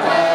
Bye.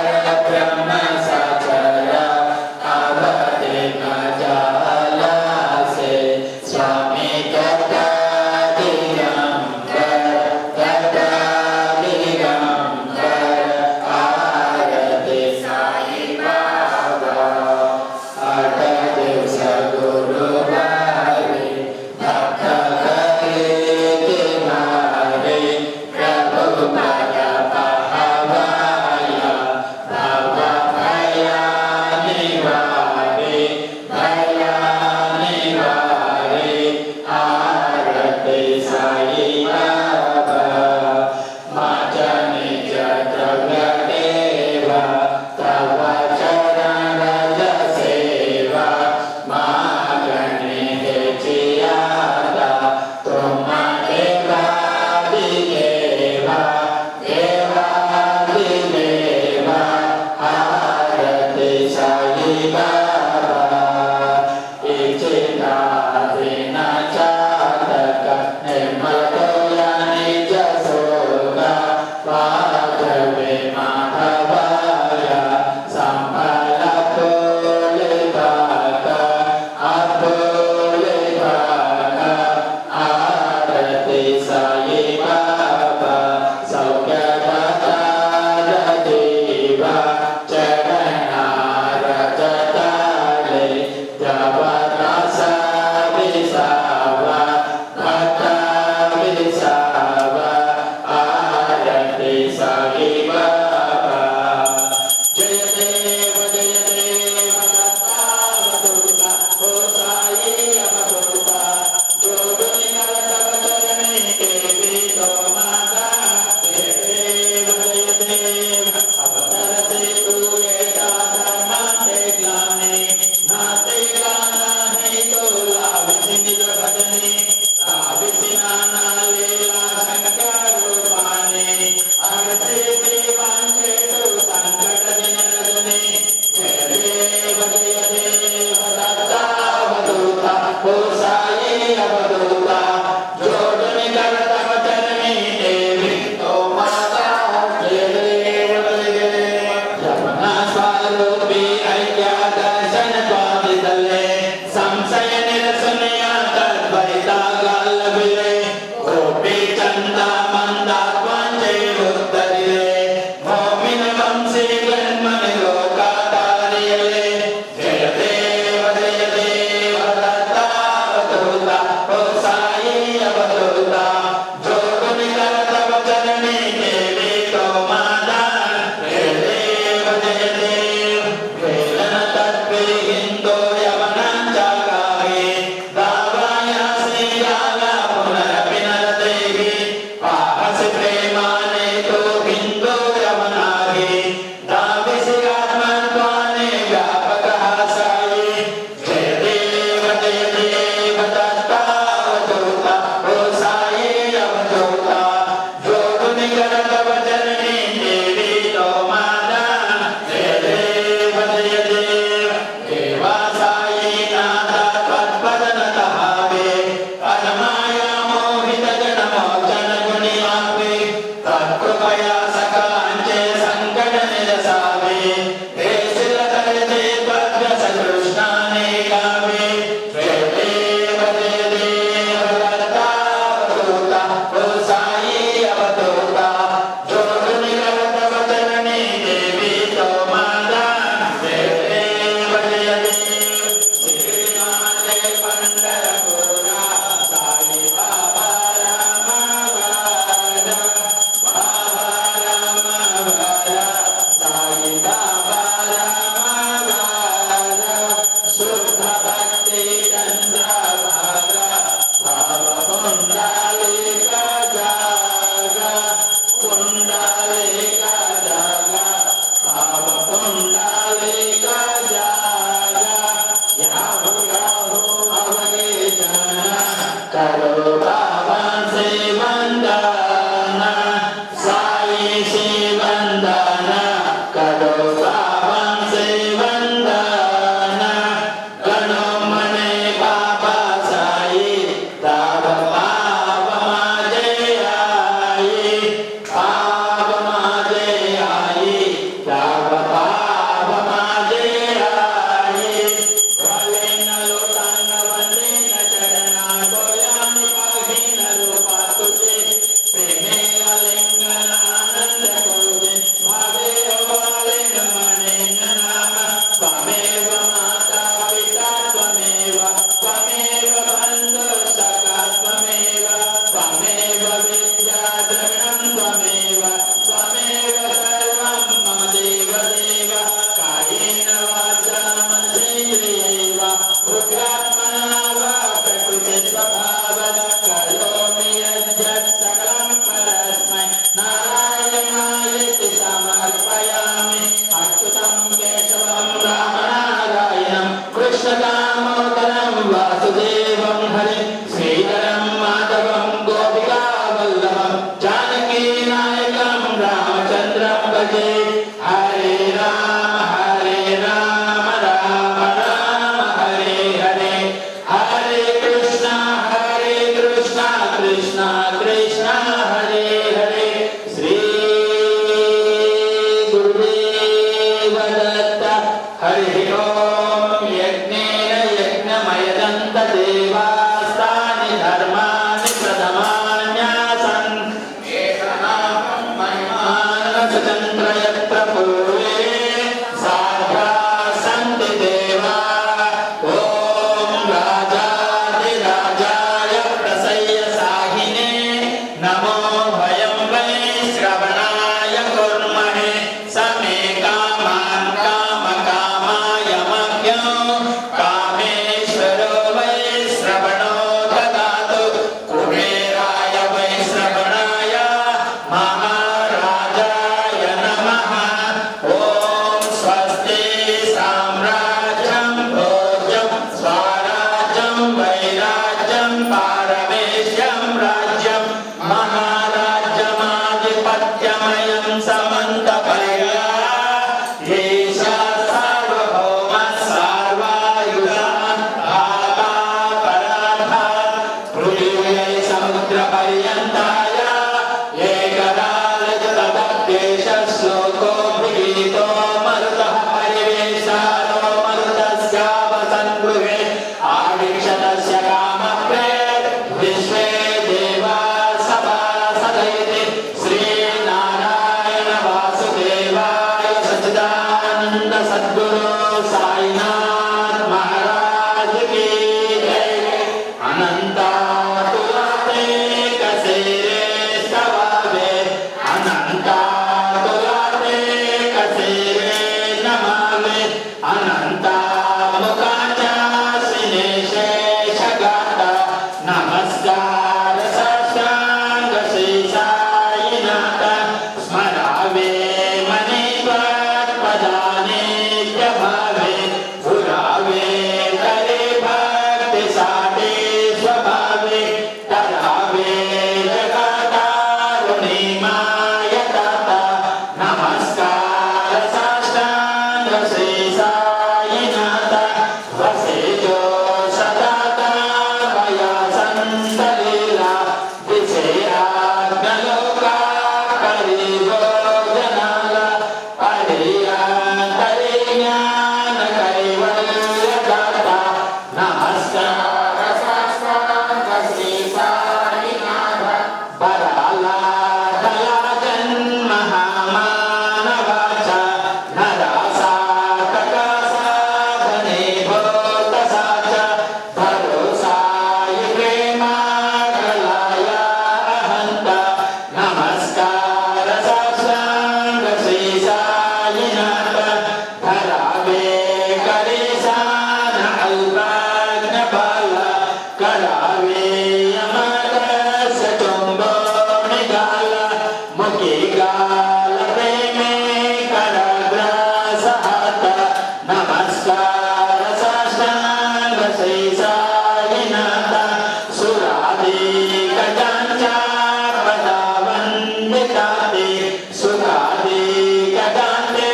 Sukhadi gadante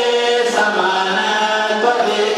samana tvade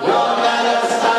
Yo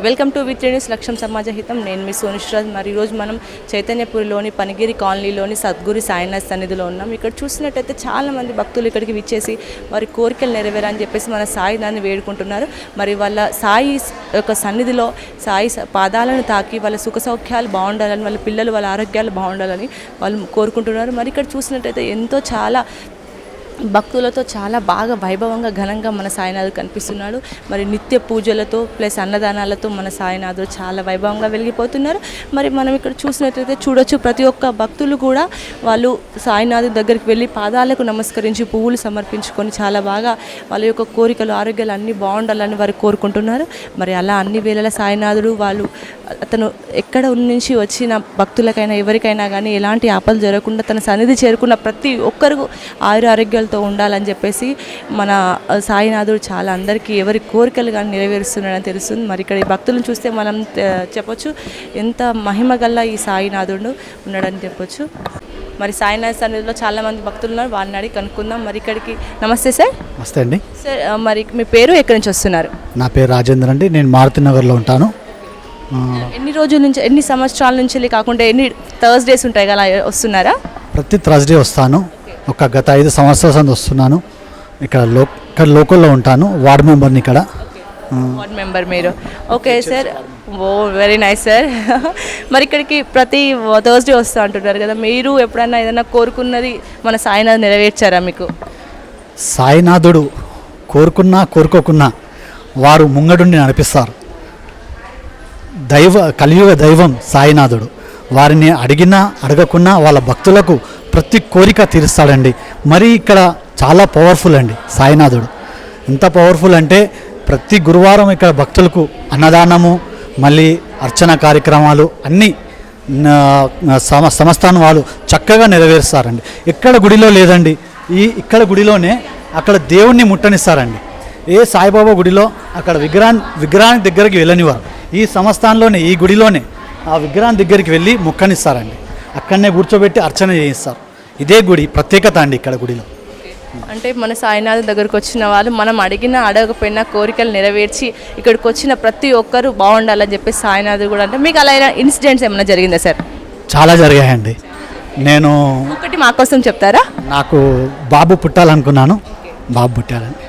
welcome to వి3 news లక్ష్యం సమాజ హితం. నేను మీ సోనిశ్రాజ్. మరి ఈరోజు మనం చైతన్యపురిలోని పనిగిరి కాలనీలోని సద్గురు సాయినాథ్ సన్నిధిలో ఉన్నాం. ఇక్కడ చూసినట్టయితే చాలామంది భక్తులు ఇక్కడికి విచ్చేసి వారి కోరికలు నెరవేరని చెప్పేసి మన సాయినాథ్ని వేడుకుంటున్నారు. మరి వాళ్ళ సాయి యొక్క సన్నిధిలో సాయి పాదాలను తాకి వాళ్ళ సుఖ సౌఖ్యాలు బాగుండాలని, వాళ్ళ పిల్లలు వాళ్ళ ఆరోగ్యాలు బాగుండాలని వాళ్ళు కోరుకుంటున్నారు. మరి ఇక్కడ చూసినట్టయితే ఎంతో చాలా భక్తులతో చాలా బాగా వైభవంగా ఘనంగా మన సాయినాథుడు కనిపిస్తున్నాడు. మరి నిత్య పూజలతో ప్లస్ అన్నదానాలతో మన సాయినాథుడు చాలా వైభవంగా వెలిగిపోతున్నారు. మరి మనం ఇక్కడ చూసినట్లయితే చూడొచ్చు, ప్రతి ఒక్క భక్తులు కూడా వాళ్ళు సాయినాథుడి దగ్గరికి వెళ్ళి పాదాలకు నమస్కరించి పువ్వులు సమర్పించుకొని చాలా బాగా వాళ్ళ యొక్క కోరికలు ఆరోగ్యాలు అన్నీ బాగుండాలని వారు కోరుకుంటున్నారు. మరి అలా అన్ని వేళల సాయినాథుడు అతను ఎక్కడ నుంచి వచ్చిన భక్తులకైనా ఎవరికైనా కానీ ఎలాంటి ఆపదలు జరగకుండా తన సన్నిధి చేరుకున్న ప్రతి ఒక్కరు ఆరోగ్యాలతో ఉండాలని చెప్పేసి మన సాయినాథుడు చాలా అందరికీ ఎవరి కోరికలు కానీ నెరవేరుస్తున్నాడని తెలుస్తుంది. మరి ఇక్కడ ఈ భక్తులను చూస్తే మనం చెప్పొచ్చు ఎంత మహిమ గల్ల ఈ సాయినాథుడు ఉన్నాడని చెప్పొచ్చు. మరి సాయినాథ్ సన్నిధిలో చాలామంది భక్తులు ఉన్నారు, వాళ్ళని అడిగి కనుక్కుందాం. మరి ఇక్కడికి నమస్తే సార్. నమస్తే అండి సార్. మరి మీ పేరు, ఎక్కడి నుంచి వస్తున్నారు? నా పేరు రాజేంద్ర అండి. నేను మారుతినగర్లో ఉంటాను. ఎన్ని రోజుల నుంచి, ఎన్ని సంవత్సరాల నుంచి కాకుండా ఎన్ని థర్స్డేస్ ఉంటాయి కదా వస్తున్నారా? ప్రతి థర్స్డే వస్తాను. గత 5 సంవత్సరాల వస్తున్నాను. ఇక్కడ లోకల్లో ఉంటాను. వార్డ్ మెంబర్ని ఇక్కడ. వార్డ్ మెంబర్ మీరు? Okay sir. Oh very nice sir. మరి ఇక్కడికి ప్రతి థర్స్డే వస్తూ అంటున్నారు కదా, మీరు ఎప్పుడైనా ఏదైనా కోరుకున్నది మన సాయినాథ్ నెరవేర్చారా మీకు? సాయినాథుడు కోరుకున్నా కోరుకోకున్నా వారు ముంగడుండి నడిపిస్తారు. కలియుగ దైవం సాయినాథుడు. వారిని అడిగినా అడగకున్నా వాళ్ళ భక్తులకు ప్రతి కోరిక తీరుస్తాడండి. మరి ఇక్కడ చాలా పవర్ఫుల్ అండి సాయినాథుడు. ఎంత పవర్ఫుల్ అంటే ప్రతి గురువారం ఇక్కడ భక్తులకు అన్నదానము, మళ్ళీ అర్చన కార్యక్రమాలు అన్నీ సంస్థానం వాళ్ళు చక్కగా నెరవేరుస్తారండి. ఎక్కడ గుడిలో లేదండి, ఇక్కడ గుడిలోనే అక్కడ దేవుణ్ణి ముట్టనిస్తారండి. ఏ సాయిబాబా గుడిలో అక్కడ విగ్రహానికి దగ్గరికి వెళ్ళనివారు. ఈ సంస్థానంలోనే, ఈ గుడిలోనే ఆ విగ్రహం దగ్గరికి వెళ్ళి ముక్కనిస్తారండి. అక్కడనే కూర్చోబెట్టి అర్చన చేయిస్తారు. ఇదే గుడి ప్రత్యేకత అండి ఇక్కడ గుడిలో. అంటే మన సాయినాథ్ దగ్గరకు వచ్చిన వాళ్ళు మనం అడిగినా అడగకపోయినా కోరికలు నెరవేర్చి ఇక్కడికి వచ్చిన ప్రతి ఒక్కరు బాగుండాలని చెప్పి సాయినాథ్ కూడా. అంటే మీకు అలా ఇన్సిడెంట్స్ ఏమైనా జరిగిందా సార్? చాలా జరిగాయండి. నేను ఒకటి మా కోసం చెప్తారా? నాకు బాబు పుట్టాలనుకున్నాను, బాబు పుట్టాలని.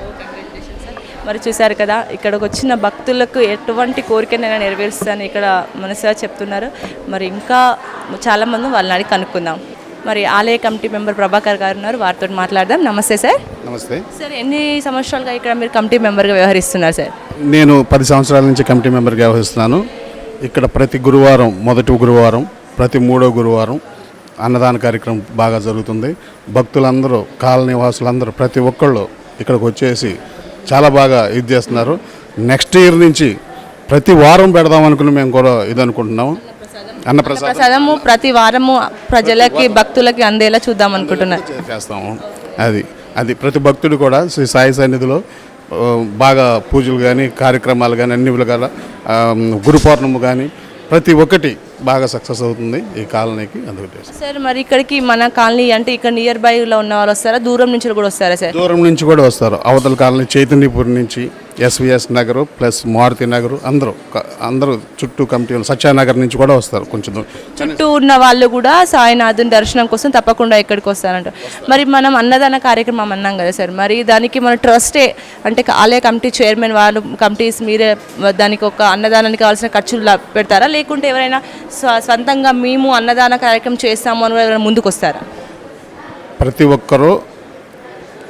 మరి చూశారు కదా, ఇక్కడికి వచ్చిన భక్తులకు ఎటువంటి కోరికనైనా నెరవేరుస్తానని ఇక్కడ మన సార్ చెప్తున్నారు. మరి ఇంకా చాలామంది వాళ్ళని అడిగి కనుక్కుందాం. మరి ఆలయ కమిటీ మెంబర్ ప్రభాకర్ గారు ఉన్నారు, వారితో మాట్లాడదాం. నమస్తే సార్. నమస్తే సార్. ఎన్ని సంవత్సరాలుగా ఇక్కడ మీరు కమిటీ మెంబర్గా వ్యవహరిస్తున్నారు సార్? నేను 10 సంవత్సరాల నుంచి కమిటీ మెంబర్గా వ్యవహరిస్తున్నాను. ఇక్కడ ప్రతి గురువారం, మొదటి గురువారం, ప్రతి 3వ గురువారం అన్నదాన కార్యక్రమం బాగా జరుగుతుంది. భక్తులందరూ, కాలనీ వాసులందరూ ప్రతి ఒక్కళ్ళు ఇక్కడికి వచ్చేసి చాలా బాగా ఇది చేస్తున్నారు. నెక్స్ట్ ఇయర్ నుంచి ప్రతి వారం పెడదాం అనుకుని మేము కూడా ఇది అనుకుంటున్నాము. అన్నప్రసాదము ప్రతి వారము ప్రజలకి, భక్తులకి అందేలా చూద్దాం అనుకుంటున్నాం, చేస్తాము. అది ప్రతి భక్తుడు కూడా శ్రీ సాయి సన్నిధిలో బాగా పూజలు కానీ, కార్యక్రమాలు కానీ, అన్ని విధాల గురు పౌర్ణమి కానీ ప్రతి ఒక్కటి బాగా సక్సెస్ అవుతుంది ఈ కాలనీకి. అందుకే సార్. మరి ఇక్కడికి మన కాలనీ అంటే ఇక్కడ నియర్ బైలో ఉన్న వాళ్ళు వస్తారా, దూరం నుంచి కూడా వస్తారా సార్? దూరం నుంచి కూడా వస్తారు. అవతల కాలనీ చైతన్యపురి నుంచి, ఎస్విఎస్ నగరు ప్లస్ మారుతి నగరు, అందరూ చుట్టూ కమిటీలు, సత్యానగర్ నుంచి కూడా వస్తారు. కొంచెం చుట్టూ ఉన్న వాళ్ళు కూడా సాయినాథుని దర్శనం కోసం తప్పకుండా ఇక్కడికి వస్తారంట. మరి మనం అన్నదాన కార్యక్రమం అన్నాం కదా సార్, మరి దానికి మన ట్రస్టే అంటే ఆలయ కమిటీ చైర్మన్ వాళ్ళు, కమిటీస్ మీరే దానికి ఒక అన్నదానానికి కావాల్సిన ఖర్చులు పెడతారా, లేకుంటే ఎవరైనా సొంతంగా మేము అన్నదాన కార్యక్రమం చేస్తాము అని ఎవరైనా ముందుకు వస్తారా? ప్రతి ఒక్కరూ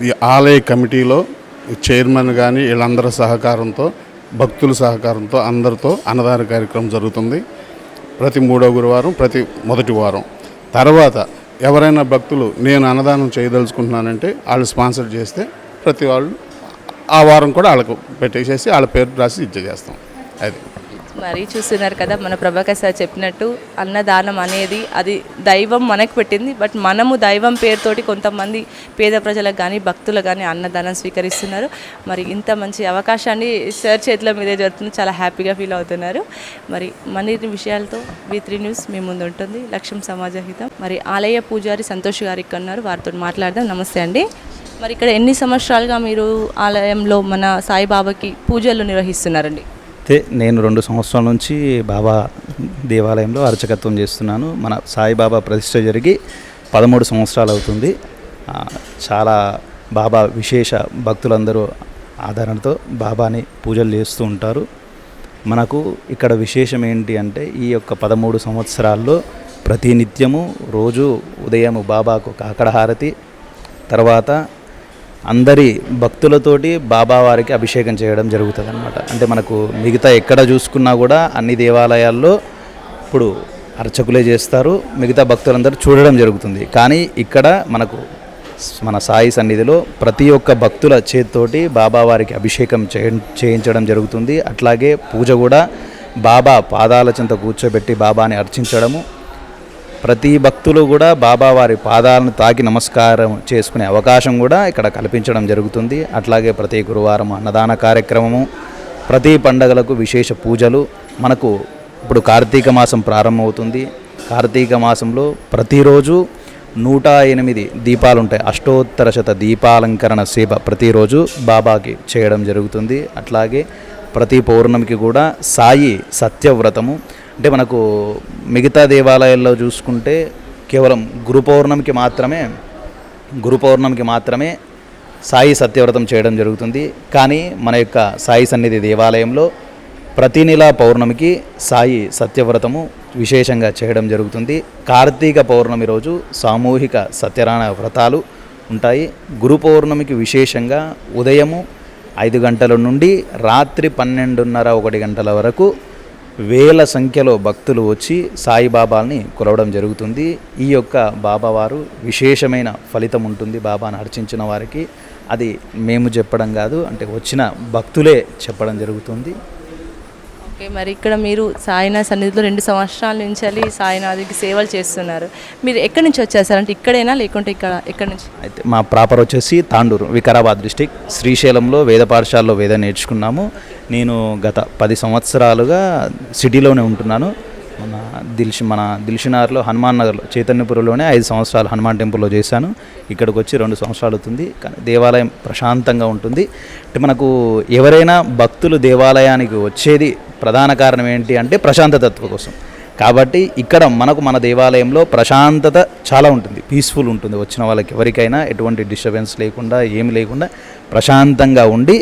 ఈ ఆలయ కమిటీలో చైర్మన్ కానీ వీళ్ళందరి సహకారంతో, భక్తుల సహకారంతో అందరితో అన్నదాన కార్యక్రమం జరుగుతుంది. ప్రతి 3వ గురువారం, ప్రతి మొదటి వారం. తర్వాత ఎవరైనా భక్తులు నేను అన్నదానం చేయదలుచుకుంటున్నానంటే వాళ్ళు స్పాన్సర్ చేస్తే ప్రతి వాళ్ళు ఆ వారం కూడా వాళ్ళకు పెట్టేసేసి వాళ్ళ పేరు రాసి ఇచ్చేస్తాం. అది మరి చూస్తున్నారు కదా, మన ప్రభాకర్ సార్ చెప్పినట్టు అన్నదానం అనేది అది దైవం మనకు పెట్టింది. బట్ మనము దైవం పేరుతోటి కొంతమంది పేద ప్రజలకు కానీ భక్తులకు కానీ అన్నదానం స్వీకరిస్తున్నారు. మరి ఇంత మంచి అవకాశాన్ని సార్ చేతిలో మీదే జరుగుతుంది, చాలా హ్యాపీగా ఫీల్ అవుతున్నారు. మరి మరిన్ని విషయాలతో వి3 న్యూస్ మీ ముందు ఉంటుంది. లక్ష్యం సమాజ హితం. మరి ఆలయ పూజారి సంతోష్ గారు ఇక్కడ ఉన్నారు, వారితో మాట్లాడదాం. నమస్తే అండి. మరి ఇక్కడ ఎన్ని సంవత్సరాలుగా మీరు ఆలయంలో మన సాయిబాబాకి పూజలు నిర్వహిస్తున్నారండి? నమస్తే. నేను 2 సంవత్సరాల నుంచి బాబా దేవాలయంలో అర్చకత్వం చేస్తున్నాను. మన సాయిబాబా ప్రతిష్ట జరిగి 13 సంవత్సరాలు అవుతుంది. చాలా బాబా విశేష భక్తులందరూ ఆదరణతో బాబాని పూజలు చేస్తూ ఉంటారు. మనకు ఇక్కడ విశేషం ఏంటి అంటే ఈ యొక్క 13 సంవత్సరాల్లో ప్రతినిత్యము రోజు ఉదయం బాబాకు కాకడహారతి, తర్వాత అందరి భక్తులతోటి బాబా వారికి అభిషేకం చేయడం జరుగుతుంది అనమాట. అంటే మనకు మిగతా ఎక్కడ చూసుకున్నా కూడా అన్ని దేవాలయాల్లో ఇప్పుడు అర్చకులే చేస్తారు, మిగతా భక్తులందరూ చూడడం జరుగుతుంది. కానీ ఇక్కడ మనకు మన సాయి సన్నిధిలో ప్రతి ఒక్క భక్తుల చేతితోటి బాబా వారికి అభిషేకం చేయించడం జరుగుతుంది. అట్లాగే పూజ కూడా బాబా పాదాల చెంత కూర్చోబెట్టి బాబాని అర్చించడము, ప్రతి భక్తులు కూడా బాబా వారి పాదాలను తాకి నమస్కారం చేసుకునే అవకాశం కూడా ఇక్కడ కల్పించడం జరుగుతుంది. అట్లాగే ప్రతి గురువారం అన్నదాన కార్యక్రమము, ప్రతి పండగలకు విశేష పూజలు. మనకు ఇప్పుడు కార్తీక మాసం ప్రారంభమవుతుంది. కార్తీక మాసంలో ప్రతిరోజు 108 దీపాలు ఉంటాయి. అష్టోత్తర శత దీపాలంకరణ సేవ ప్రతిరోజు బాబాకి చేయడం జరుగుతుంది. అట్లాగే ప్రతి పౌర్ణమికి కూడా సాయి సత్యవ్రతము, అంటే మనకు మిగతా దేవాలయాల్లో చూసుకుంటే కేవలం గురు పౌర్ణమికి మాత్రమే సాయి సత్యవ్రతం చేయడం జరుగుతుంది. కానీ మన యొక్క సాయి సన్నిధి దేవాలయంలో ప్రతి నెల పౌర్ణమికి సాయి సత్యవ్రతము విశేషంగా చేయడం జరుగుతుంది. కార్తీక పౌర్ణమి రోజు సామూహిక సత్యనారాయణ వ్రతాలు ఉంటాయి. గురు పౌర్ణమికి విశేషంగా ఉదయము 5 గంటల నుండి రాత్రి 12:30-1 గంటల వరకు వేల సంఖ్యలో భక్తులు వచ్చి సాయిబాబాని కొలవడం జరుగుతుంది. ఈ యొక్క బాబావారు విశేషమైన ఫలితం ఉంటుంది బాబాను అర్చించిన వారికి. అది మేము చెప్పడం కాదు, అంటే వచ్చిన భక్తులే చెప్పడం జరుగుతుంది. ఓకే, మరి ఇక్కడ మీరు సాయినాథ్ సన్నిధిలో 2 సంవత్సరాల నుంచి వెళ్ళి సాయినాథ్కి సేవలు చేస్తున్నారు. మీరు ఎక్కడి నుంచి వచ్చారు సార్? అంటే ఇక్కడేనా లేకుంటే ఎక్కడి నుంచి? అయితే మా ప్రాపర్ వచ్చేసి తాండూరు, వికారాబాద్ డిస్టిక్. శ్రీశైలంలో వేద పాఠశాలలో వేదం నేర్చుకున్నాము. నేను గత 10 సంవత్సరాలుగా సిటీలోనే ఉంటున్నాను. మన దిల్షునార్లో, హనుమాన్ నగర్లో, చైతన్యపురంలోనే 5 సంవత్సరాలు హనుమాన్ టెంపుల్లో చేశాను. ఇక్కడికి వచ్చి 2 సంవత్సరాలు అవుతుంది. కానీ దేవాలయం ప్రశాంతంగా ఉంటుంది. అంటే మనకు ఎవరైనా భక్తులు దేవాలయానికి వచ్చేది ప్రధాన కారణం ఏంటి అంటే ప్రశాంతతత్వ కోసం. కాబట్టి ఇక్కడ మన దేవాలయంలో ప్రశాంతత చాలా ఉంటుంది, పీస్ఫుల్ ఉంటుంది. వచ్చిన వాళ్ళకి ఎవరికైనా ఎటువంటి డిస్టర్బెన్స్ లేకుండా, ఏమి లేకుండా ప్రశాంతంగా ఉండి,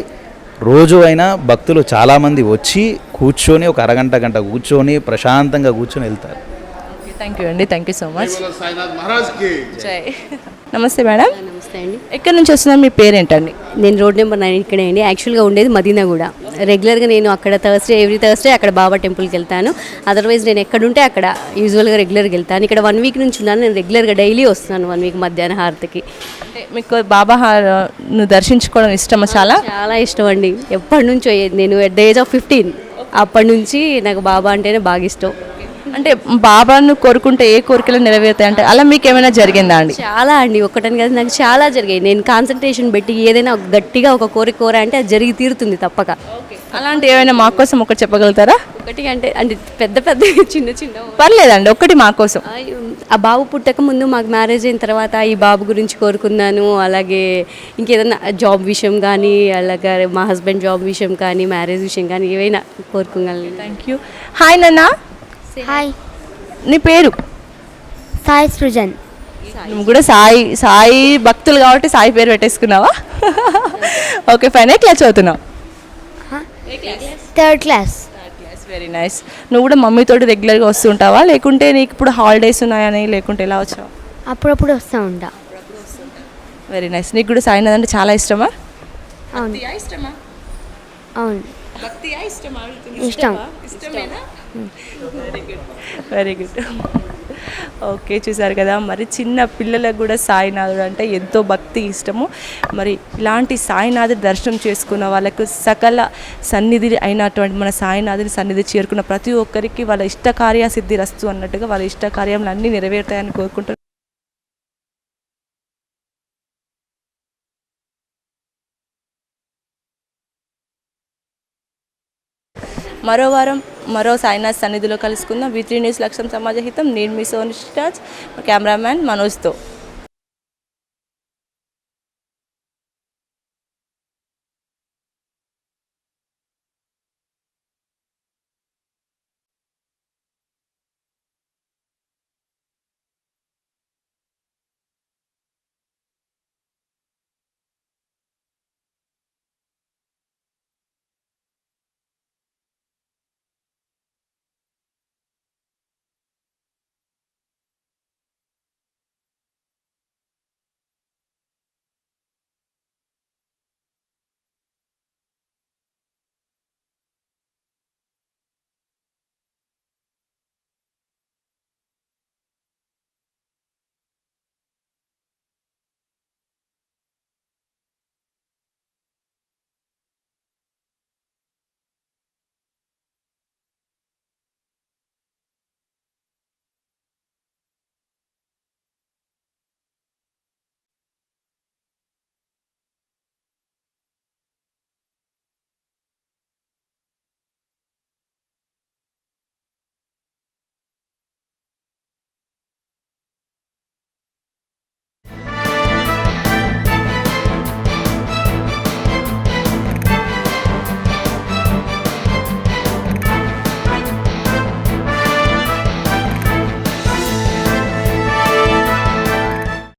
రోజు అయినా భక్తులు చాలామంది వచ్చి కూర్చొని ఒక అరగంట గంట కూర్చొని ప్రశాంతంగా కూర్చొని వెళ్తారు. థ్యాంక్ యూ అండి, థ్యాంక్ యూ సో మచ్. జై. నమస్తే మేడం. నమస్తే అండి. ఎక్కడి నుంచి వస్తున్నారు? మీ పేరేంటండి? నేను రోడ్ నెంబర్ 9 ఇక్కడే అండి. యాక్చువల్గా ఉండేది మదీనాగూడ. రెగ్యులర్గా నేను అక్కడ ఎవ్రీ థర్స్డే అక్కడ బాబా టెంపుల్కి వెళ్తాను. అదర్వైజ్ నేను ఎక్కడుంటే అక్కడ యూజువల్గా రెగ్యులర్గా వెళ్తాను. ఇక్కడ 1 వీక్ నుంచి ఉన్నాను. నేను రెగ్యులర్గా డైలీ వస్తున్నాను 1 వీక్ మధ్యాహ్న హారతికి. అంటే మీకు బాబాను దర్శించుకోవడం ఇష్టమా? చాలా చాలా ఇష్టం అండి. ఎప్పటి నుంచో నేను ఎట్ ద ఏజ్ ఆఫ్ 15 అప్పటి నుంచి నాకు బాబా అంటేనే బాగా ఇష్టం. అంటే బాబాను కోరుకుంటే ఏ కోరికలు నెరవేరుతాయి అంటే అలా మీకు ఏమైనా జరిగిందా అండి? చాలా అండి, ఒక్కటని కాదు, నాకు చాలా జరిగాయి. నేను కాన్సన్ట్రేషన్ పెట్టి ఏదైనా గట్టిగా ఒక కోరిక అంటే అది జరిగి తీరుతుంది తప్పక. అలాంటి ఏమైనా మా కోసం ఒకటి చెప్పగలుగుతారా? ఒకటి అంటే పెద్ద పెద్ద చిన్న చిన్న పర్లేదండి, ఒకటి మా కోసం. ఆ బాబు పుట్టక ముందు మాకు మ్యారేజ్ అయిన తర్వాత ఈ బాబు గురించి కోరుకున్నాను. అలాగే ఇంకేదైనా జాబ్ విషయం కానీ, అలాగే మా హస్బెండ్ జాబ్ విషయం కానీ, మ్యారేజ్ విషయం కానీ ఏవైనా కోరుకోగలను. Thank you. హాయ్ నాన్న. హాయ్, నీ పేరు? సాయి సృజన్. నువ్వు కూడా సాయి భక్తులు కాబట్టి సాయి పేరు పెట్టేసుకున్నావా? Okay fine. ఏ క్లాస్ చదువుతున్నావు? Third class. Very nice. నువ్వు కూడా మమ్మీతో రెగ్యులర్గా వస్తుంటావా లేకుంటే నీకు ఇప్పుడు హాలిడేస్ ఉన్నాయని లేకుంటే ఎలా వచ్చావు? అప్పుడప్పుడు వస్తూ ఉంటా. Very nice. నీకు కూడా సాయినాథ్ అంటే చాలా ఇష్టమా? అవును అవును ఇష్టం. Very good. ఓకే, చూసారు కదా, మరి చిన్న పిల్లలకు కూడా సాయినాథుడు అంటే ఎంతో భక్తి ఇష్టము. మరి ఇలాంటి సాయినాథుడి దర్శనం చేసుకున్న వాళ్ళకు సకల సన్నిధి అయినటువంటి మన సాయినాథుని సన్నిధి చేరుకున్న ప్రతి ఒక్కరికి వాళ్ళ ఇష్టకార్య సిద్ధి రస్తు అన్నట్టుగా వాళ్ళ ఇష్టకార్యాలు అన్నీ నెరవేరుతాయని కోరుకుంటున్నారు. మరో వారం మరో సాయినాథ్ సన్నిధిలో కలుసుకుందాం. V3 న్యూస్ లక్ష్యం సమాజ హితం. నేను మీ సోనిష్ రాజ్, కెమెరామ్యాన్ మనోజ్తో.